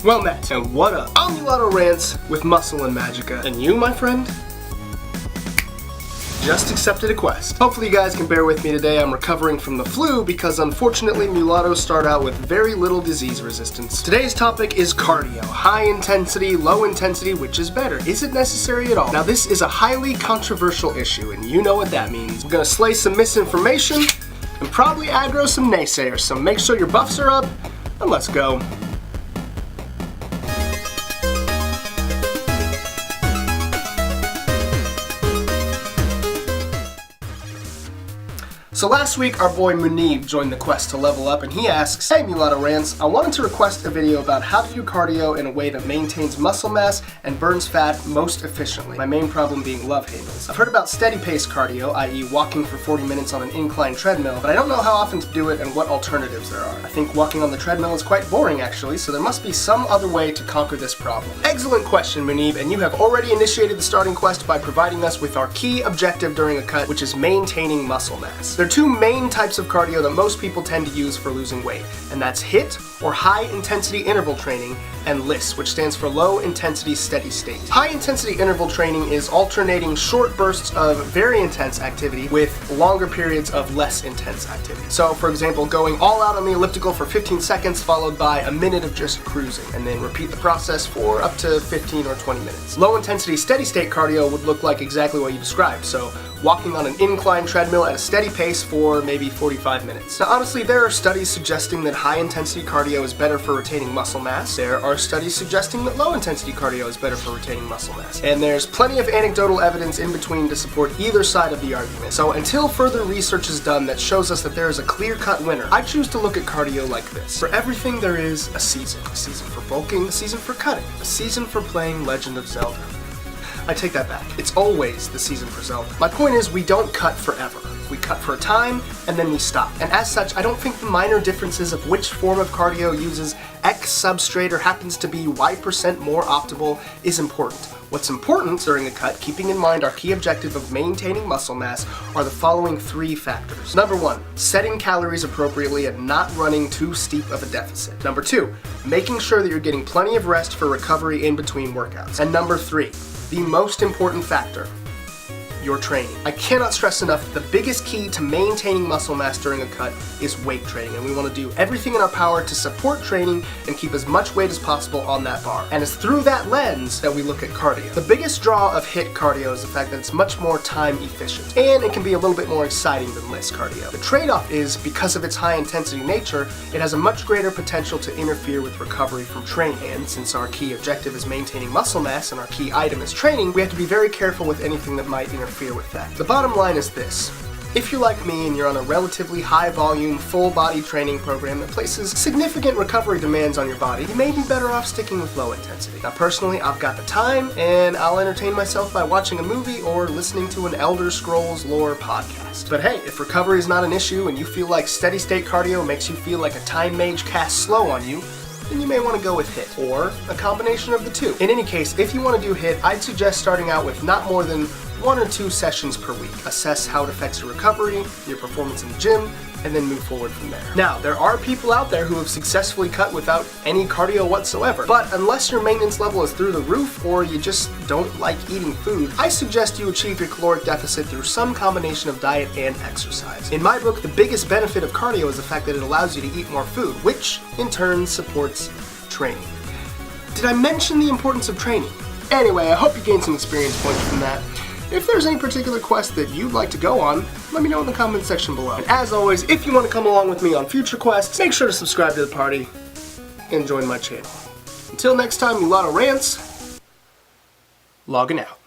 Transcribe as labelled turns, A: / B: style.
A: Well met, and what up? I'm Untitled Rants with Muscle and Magicka, and you, my friend, just accepted a quest. Hopefully you guys can bear with me today. I'm recovering from the flu because unfortunately mulattoes start out with very little disease resistance. Today's topic is cardio. High intensity, low intensity, which is better? Is it necessary at all? Now this is a highly controversial issue, and you know what that means. We're gonna slay some misinformation and probably aggro some naysayers, so make sure your buffs are up, and let's go. So last week, our boy Munib joined the quest to level up, and he asks, "Hey Mulatto Rants, I wanted to request a video about how to do cardio in a way that maintains muscle mass and burns fat most efficiently. My main problem being love handles. I've heard about steady pace cardio, i.e. walking for 40 minutes on an incline treadmill, but I don't know how often to do it and what alternatives there are. I think walking on the treadmill is quite boring actually, so there must be some other way to conquer this problem." Excellent question, Munib, and you have already initiated the starting quest by providing us with our key objective during a cut, which is maintaining muscle mass. There are two main types of cardio that most people tend to use for losing weight, and that's HIIT, or high intensity interval training, and LISS, which stands for low intensity steady state. High intensity interval training is alternating short bursts of very intense activity with longer periods of less intense activity. So for example, going all out on the elliptical for 15 seconds followed by a minute of just cruising, and then repeat the process for up to 15 or 20 minutes. Low intensity steady state cardio would look like exactly what you described, so walking on an incline treadmill at a steady pace for maybe 45 minutes. Now honestly, there are studies suggesting that high intensity cardio is better for retaining muscle mass. There are studies suggesting that low intensity cardio is better for retaining muscle mass. And there's plenty of anecdotal evidence in between to support either side of the argument. So until further research is done that shows us that there is a clear-cut winner, I choose to look at cardio like this. For everything there is a season. A season for bulking, a season for cutting, a season for playing Legend of Zelda. I take that back. It's always the season for Zelda. My point is, we don't cut forever. We cut for a time, and then we stop. And as such, I don't think the minor differences of which form of cardio uses X substrate or happens to be Y% more optimal is important. What's important during a cut, keeping in mind our key objective of maintaining muscle mass, are the following three factors. Number one, setting calories appropriately and not running too steep of a deficit. Number two, making sure that you're getting plenty of rest for recovery in between workouts. And number three, the most important factor, your training. I cannot stress enough that the biggest key to maintaining muscle mass during a cut is weight training, and we want to do everything in our power to support training and keep as much weight as possible on that bar. And it's through that lens that we look at cardio. The biggest draw of HIIT cardio is the fact that it's much more time efficient, and it can be a little bit more exciting than LISS cardio. The trade-off is, because of its high intensity nature, it has a much greater potential to interfere with recovery from training. And since our key objective is maintaining muscle mass and our key item is training, we have to be very careful with anything that might interfere with that. The bottom line is this. If you're like me and you're on a relatively high volume, full body training program that places significant recovery demands on your body, you may be better off sticking with low intensity. Now personally, I've got the time and I'll entertain myself by watching a movie or listening to an Elder Scrolls lore podcast. But hey, if recovery is not an issue and you feel like steady state cardio makes you feel like a time mage cast slow on you, then you may want to go with HIIT, or a combination of the two. In any case, if you want to do HIIT, I'd suggest starting out with not more than 1 or 2 sessions per week. Assess how it affects your recovery, your performance in the gym, and then move forward from there. Now, there are people out there who have successfully cut without any cardio whatsoever, but unless your maintenance level is through the roof or you just don't like eating food, I suggest you achieve your caloric deficit through some combination of diet and exercise. In my book, the biggest benefit of cardio is the fact that it allows you to eat more food, which in turn supports training. Did I mention the importance of training? Anyway, I hope you gained some experience points from that. If there's any particular quest that you'd like to go on, let me know in the comment section below. And as always, if you want to come along with me on future quests, make sure to subscribe to the party and join my channel. Until next time, Mulatto Rants, logging out.